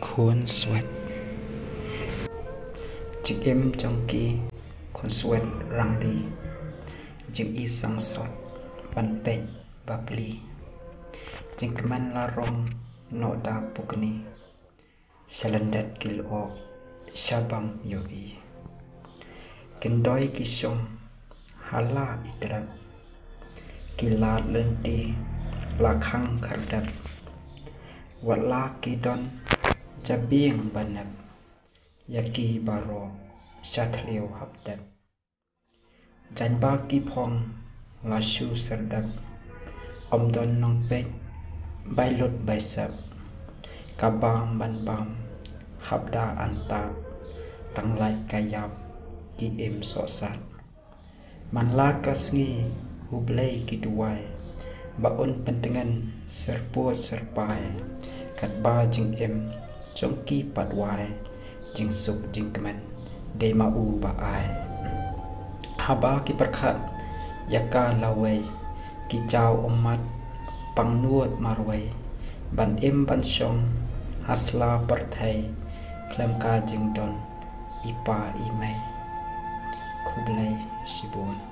Khôn sweat chừng em trong kia khôn sweat răng đi chừng y sang sọt ban pek bab li chừng keman larong no da pukni salandat kil ok shabang yoi kendoi kisong hala itrat kilat lenti lakhang khardat wala kidon jabieng banap yaki baro shatleo hapdat janba ki phong lasu serdak omdon nong pek bailot baisap kabam banbam habda anta tanglai kayap ki em sosat manla kasngi hublei kiduai baon pentengan serpuat serpai kat ba jing em chongki patwai jing suk jing keman de mau ba ai haba ki perkhat yaka lawai ki chau omat pangnuat marwai ban em ban shong hasla perthai klam ka jing don ipa imai kublai sibon